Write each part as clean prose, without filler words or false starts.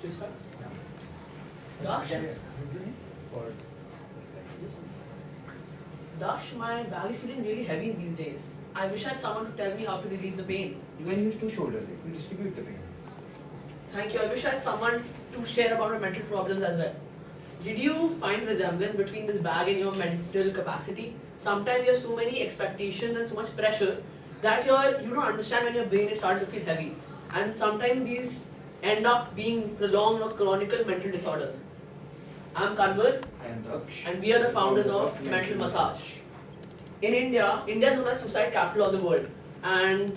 Should we start? Dash? Who's this? For Dash, my bag is feeling really heavy these days. I wish I had someone to tell me how to relieve the pain. You can use two shoulders, it will distribute the pain. Thank you. I wish I had someone to share about my mental problems as well. Did you find resemblance between this bag and your mental capacity? Sometimes you have so many expectations and so much pressure that you don't understand when your brain is starting to feel heavy. And sometimes these end up being prolonged or chronic mental disorders. I'm Kanwar, I am Daksh. and we are the founders of Mental Massage. In India is known as suicide capital of the world, and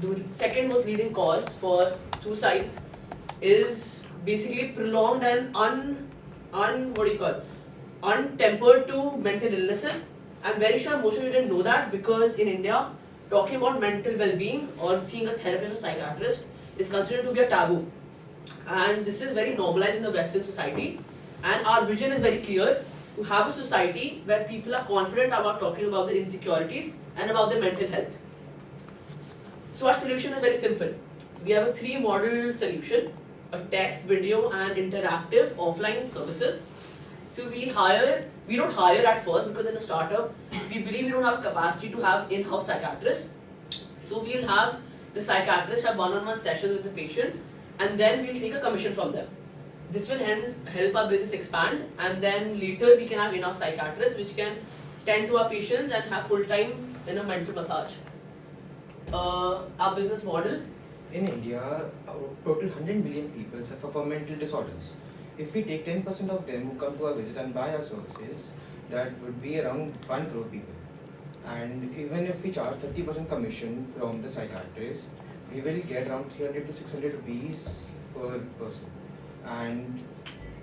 the second most leading cause for suicides is basically prolonged and untempered to mental illnesses. I'm very sure most of you didn't know that because in India, talking about mental well-being or seeing a therapist or psychiatrist is considered to be a taboo, and this is very normalized in the Western society. And our vision is very clear: to have a society where people are confident about talking about their insecurities and about their mental health. So our solution is very simple. We have a three-model solution: a text, video, and interactive offline services. So we don't hire at first because in a startup, we believe we don't have a capacity to have in-house psychiatrists. So we'll have the psychiatrist have one-on-one sessions with the patient, and then we'll take a commission from them. This will help our business expand, and then later we can have in-house psychiatrists which can tend to our patients and have full-time in a mental massage. Our business model. In India, total 100 million people suffer from mental disorders. If we take 10% of them who come to our visit and buy our services, that would be around 1 crore people. And even if we charge 30% commission from the psychiatrist, we will get around 300 to 600 rupees per person. And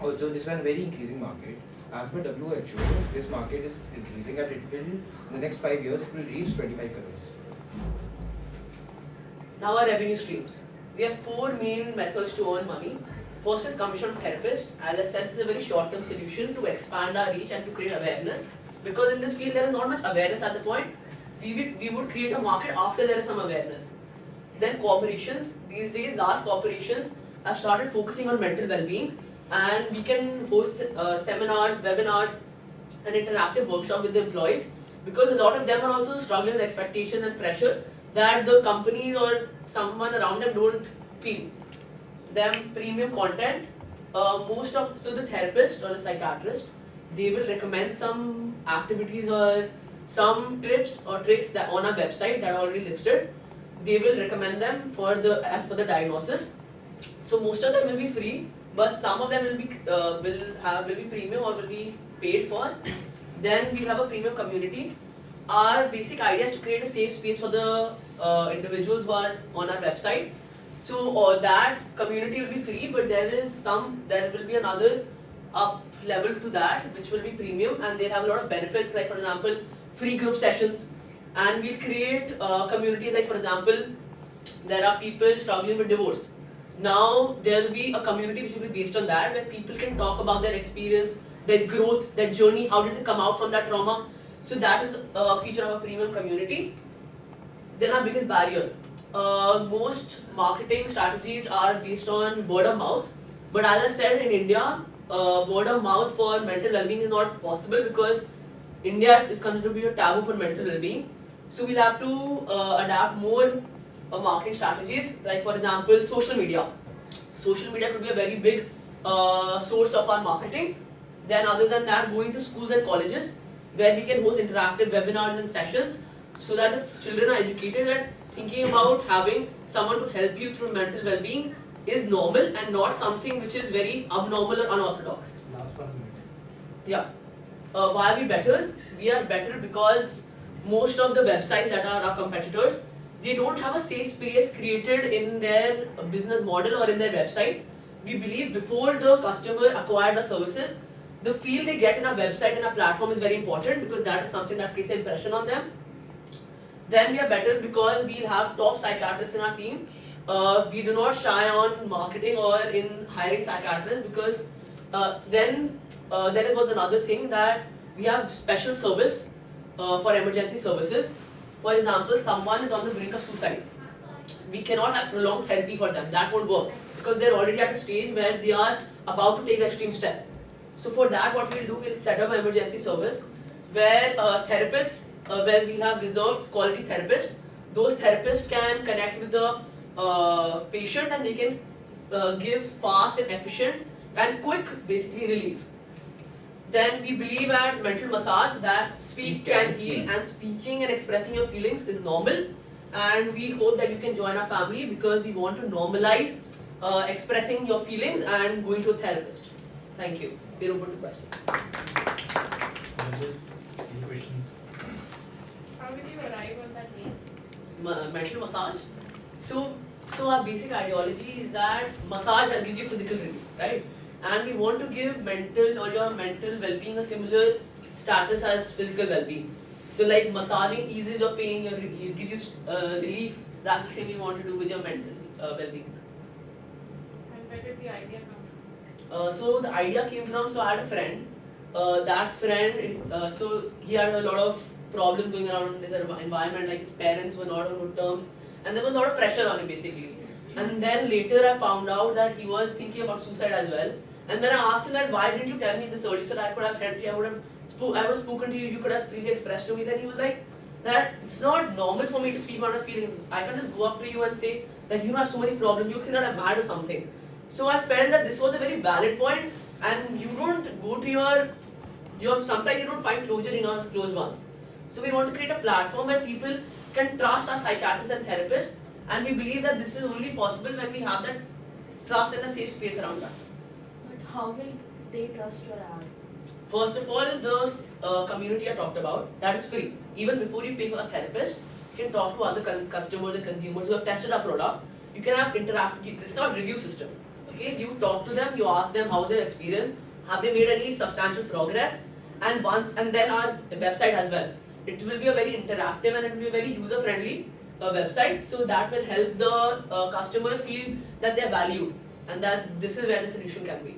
also this is a very increasing market. As per WHO, this market is increasing and it will, in the next 5 years, it will reach 25 crores. Now our revenue streams. We have 4 main methods to earn money. First is commission from therapist. As I said, this is a very short-term solution to expand our reach and to create awareness. Because in this field there is not much awareness at the point. We would create a market after there is some awareness. Then corporations. These days large corporations have started focusing on mental well-being, and we can host seminars, webinars, and interactive workshops with the employees, because a lot of them are also struggling with expectations and pressure that the companies or someone around them don't feel. Then premium content. So the therapist or the psychiatrist, they will recommend some activities or some tips or tricks that on our website that are already listed. They will recommend them as per the diagnosis. So most of them will be free, but some of them will be premium or will be paid for. Then we have a premium community. Our basic idea is to create a safe space for the individuals who are on our website. So that community will be free, but there will be another up level to that which will be premium, and they have a lot of benefits, like for example free group sessions. And we'll create communities, like for example there are people struggling with divorce. Now there will be a community which will be based on that, where people can talk about their experience, their growth, their journey, how did they come out from that trauma. So that is a feature of a premium community. Then our biggest barrier. Most marketing strategies are based on word of mouth, but as I said, in India, word of mouth for mental well-being is not possible because India is considered to be a taboo for mental well-being. So we'll have to adapt more marketing strategies, like for example social media. Social media could be a very big source of our marketing. Then other than that, going to schools and colleges where we can host interactive webinars and sessions, so that if children are educated and thinking about having someone to help you through mental well-being is normal and not something which is very abnormal or unorthodox. last 1 minute. Yeah. Why are we better? We are better because most of the websites that are our competitors, they don't have a safe space created in their business model or in their website. We believe before the customer acquires our services, the feel they get in our website and our platform is very important, because that is something that creates an impression on them. Then we are better because we'll have top psychiatrists in our team. We do not shy on marketing or in hiring psychiatrists, because then there was another thing, that we have special service for emergency services. For example, someone is on the brink of suicide. we cannot have prolonged therapy for them. That won't work because they're already at a stage where they are about to take the extreme step. So for that, what we'll do, we'll set up an emergency service where therapists, where we have reserved quality therapists. Those therapists can connect with the patient and they can give fast and efficient and quick, basically, relief. Then we believe at mental massage that speak can heal, and speaking and expressing your feelings is normal. And we hope that you can join our family because we want to normalize expressing your feelings and going to a therapist. Thank you. We're open to questions. Any questions? How did you arrive on that name? Mental massage. So our basic ideology is that massage gives you physical relief, right? And we want to give mental or your mental well-being a similar status as physical well-being. So like massaging eases your pain, it gives you relief. That's the same we want to do with your mental well-being. And where did the idea come So the idea came from, so I had a friend. That friend, so he had a lot of problems going around in his environment, like his parents were not on good terms, and there was a lot of pressure on him basically. And then later I found out that he was thinking about suicide as well. And when I asked him that, why didn't you tell me this early so that I could have helped you, I would have spoken to you, you could have freely expressed to me. Then he was like, that it's not normal for me to speak about a feeling. I can just go up to you and say that you have so many problems, you think that I'm mad or something. So I felt that this was a very valid point, and you don't go to your sometimes you don't find closure in our closed ones. So we want to create a platform where people can trust our psychiatrists and therapists, and we believe that this is only possible when we have that trust and a safe space around us. But how will they trust your app? First of all, the community I talked about, that is free. Even before you pay for a therapist, you can talk to other customers and consumers who have tested our product. You can have this is not review system. Okay, you talk to them, you ask them how their experience, have they made any substantial progress, and then our website as well. It will be a very interactive and it will be a very user-friendly website, so that will help the customer feel that they are valued and that this is where the solution can be.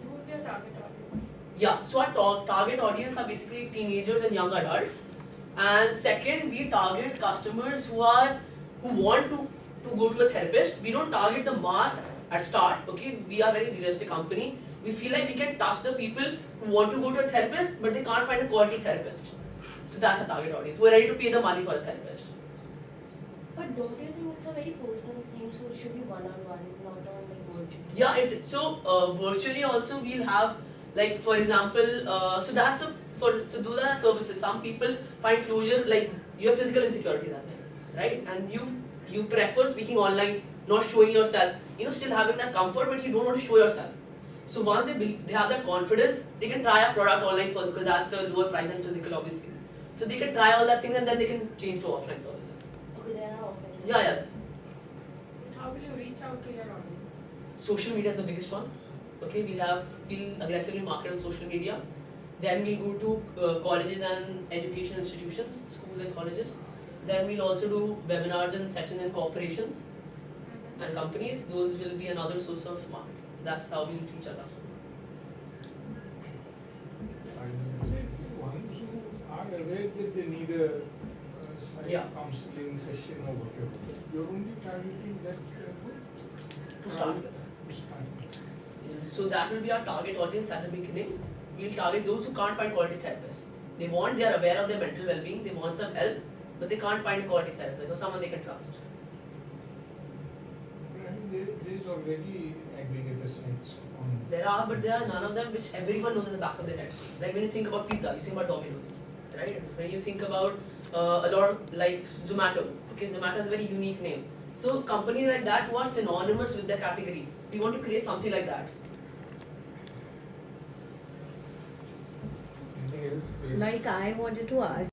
Who's your target audience? Yeah, so our target audience are basically teenagers and young adults. And second, we target customers who want to go to a therapist. We don't target the mass at start. Okay, we are a very realistic company. We feel like we can touch the people who want to go to a therapist, but they can't find a quality therapist. So that's a target audience. We're ready to pay the money for a therapist. But don't you think it's a very personal thing, so it should be one-on-one, not on like virtual? Yeah, virtually also we'll have, like, for example, so those are our services. Some people find closure, like you have physical insecurities as well, right? And you prefer speaking online, not showing yourself, still having that comfort, but you don't want to show yourself. So once they have that confidence, they can try a product online first because that's a lower price than physical, obviously. So they can try all that things and then they can change to offline services. Okay, there are offline. Yeah. How will you reach out to your audience? Social media is the biggest one. Okay, we'll aggressively market on social media. Then we'll go to colleges and education institutions, schools and colleges. Then we'll also do webinars and sessions in corporations and companies. Those will be another source of marketing. That's how we'll reach our customers. Ones who are aware that they need a Yeah. counseling session or whatever, you're only targeting that group? To start with. To start with. So that will be our target audience at the beginning. We'll target those who can't find quality therapists. They are aware of their mental well-being, they want some help, but they can't find a quality therapist or someone they can trust. But I mean, there is already aggregator sites on. There are, but there are none of them which everyone knows in the back of their head. Like when you think about pizza, you think about Domino's, right? When you think about a lot of like Zomato, okay, Zomato is a very unique name. So companies like that who are synonymous with their category, we want to create something like that. Anything else? Like I wanted to ask